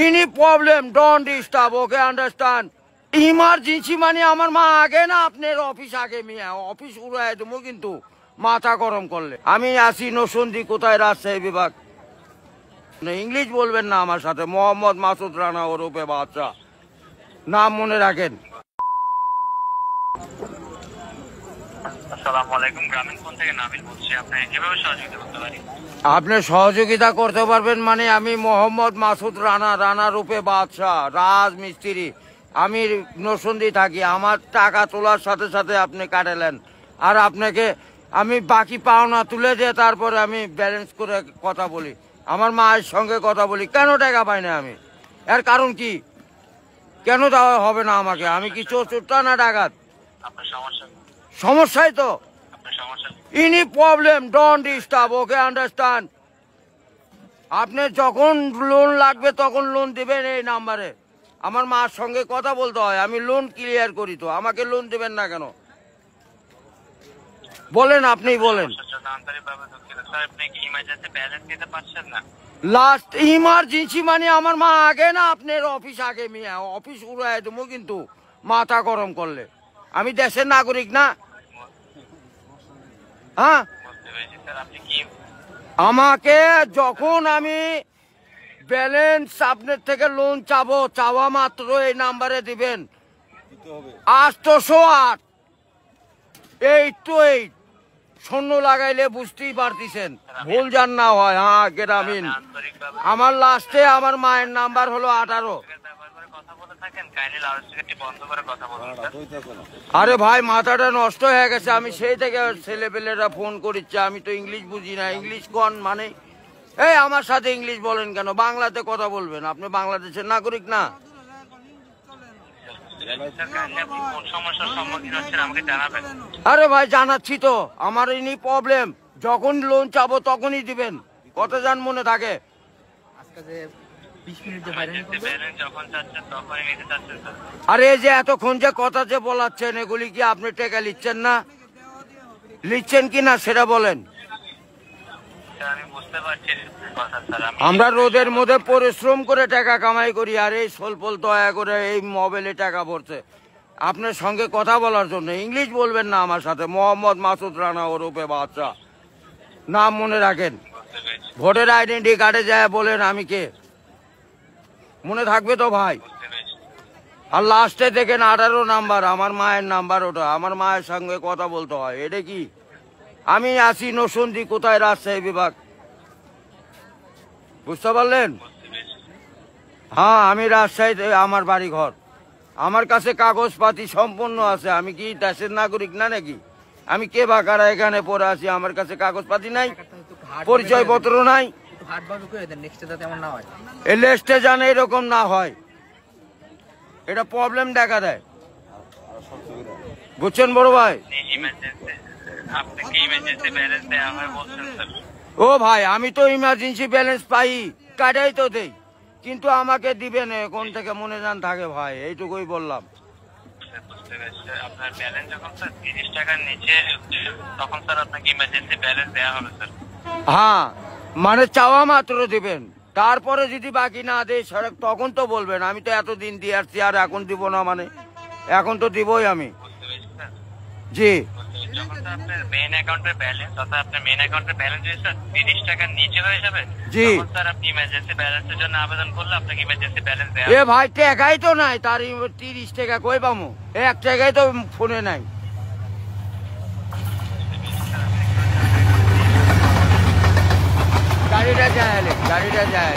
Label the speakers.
Speaker 1: Any problem, don't disturb, okay, understand? Emergency মানে আমার মা আগে না আপনার অফিস আগে মিয়া অফিস উড়াই দেবো কিন্তু মাথা গরম করলে আমি আসি নসন্দি কোথায় রাজশাহী বিভাগ ইংলিশ বলবেন না আমার সাথে মোহাম্মদ মাসুদ রানা ওরফে বাদশা নাম মনে রাখেন
Speaker 2: আসসালামু আলাইকুম গ্রামীণ ফোন থেকে নাবিল বলছি আপনাকে কিভাবে সহযোগিতা করতে পারি
Speaker 1: আপনি সহযোগিতা করতে পারবেন মানে আমি মোহাম্মদ মাসুদ রানা রূপে বাদশা রাজমিস্ত্রি আমি নরসিংদী থাকি আমার টাকা তোলার সাথে সাথে আপনি কাটালেন আর আপনাকে আমি বাকি পাওনা তুলে দিয়ে তারপরে আমি ব্যালেন্স করে কথা বলি আমার মায়ের সঙ্গে কথা বলি কেন টাকা পাই না আমি এর কারণ কি কেন দেওয়া হবে না আমাকে আমি কি চোরটা না ডাকাত
Speaker 2: আপনার
Speaker 1: সমস্যাই তো any problem don't disturb okay understand আপনি যখন লোন লাগবে তখন লোন দিবেন এই নাম্বারে আমার মার সঙ্গে কথা বলতে হয় আমি লোন ক্লিয়ার করি তো আমাকে লোন দিবেন না কেন বলেন আপনি বলেন লাস্ট ইমার্জেন্সি মানে আমার মা আগে না আপনার অফিস আগে মিয়া অফিস উড়াই দেবো কিন্তু মাথা গরম করলে আমি দেশের নাগরিক না হ্যাঁ আমাকে যখন আমি ব্যালেন্স আপনার থেকে লোন চাবো চাওয়া মাত্র এই নাম্বারে দিবেন 808 828 শূন্য লাগাইলে বুঝতেই পারতেছেন ভুল যান না হয় হ্যাঁ গ্রামীণ আমার লাস্টে আমার মায়ের নাম্বার হলো 18 আরে ভাই মাথাটা নষ্ট হয়ে গেছে আমি সেই থেকে ছেলেপেলেরা ফোন করিচ্ছে আমি তো ইংলিশ বুঝি না ইংলিশ কোন মানে এই আমার সাথে ইংলিশ বলেন কেন বাংলাতে কথা বলবেন আপনি বাংলাদেশের নাগরিক না আরে ভাই জানাচ্ছি তো আমার ইনি প্রবলেম যখন লোন চাবো তখনই দিবেন কত জান মনে থাকে আরে এই যে এতক্ষণ যে কথা যে বলাচ্ছেন এগুলি কি আপনি টাকা লিখছেন না লিখছেন কি না সেটা বলেন আমরা রোদের মধ্যে পরিশ্রম করে টাকা কামাই করি আর এই সোলপোল দয়া করে এই মোবাইলে টাকা ভরছে আপনার সঙ্গে কথা বলার জন্য ইংলিশ বলবেন না আমার সাথে মোহাম্মদ মাসুদ রানা ওরফে বাদশা নাম মনে রাখেন ভোটার আইডেন্টি কার্ডে যায় বলেন আমি কে মনে থাকবে তো ভাই আর লাস্টে দেখেন 18 নাম্বার আমার মায়ের নাম্বার ওটা আমার মায়ের সঙ্গে কথা বলতে হয় এটা কি আমি আসি নরসিংদী কোথায় রাজশাহী বিভাগ বুঝতে পারলেন হ্যাঁ আমি রাজশাহীতে আমার বাড়ি ঘর আমার কাছে কাগজপাতি সম্পূর্ণ আছে আমি কি দেশের নাগরিক না নাকি আমি কে বাকারা এখানে পড়ে আছি আমার কাছে কাগজপাতি নাই পরিচয় পত্র নাই লিস্টে জানে এরকম না হয় এটা প্রবলেম দেখা দেয় বুঝছেন বড় ভাই ও ভাই আমি তো ইমার্জেন্সি ব্যালেন্স পাই কাটাই তো দেই কিন্তু আমাকে দিবেন কোন থেকে মনে জান থাকে ভাই এইটুকুই বললাম হ্যাঁ মানে চাওয়া মাত্র দিবেন তারপরে যদি বাকি না দেয় সড়ক তখন তো বলবেন আমি তো এতদিন দিয়ে আসছি আর এখন দিব না মানে এখন তো দিবই আমি জি মেইন অ্যাকাউন্টের ব্যালেন্স অর্থাৎ আপনার মেইন অ্যাকাউন্টের ব্যালেন্স স্যার 30 টাকার নিচে হয়ে যাবে জি স্যার আপনি ইমার্জেন্সি ব্যালেন্সের জন্য আবেদন করলে আপনাকে ইমার্জেন্সি ব্যালেন্স দেয়া এ ভাই টাকাই তো নাই তার 30 টাকা কই পামু 1 টাকাই তো ফোনে নাই গাড়িটা যায়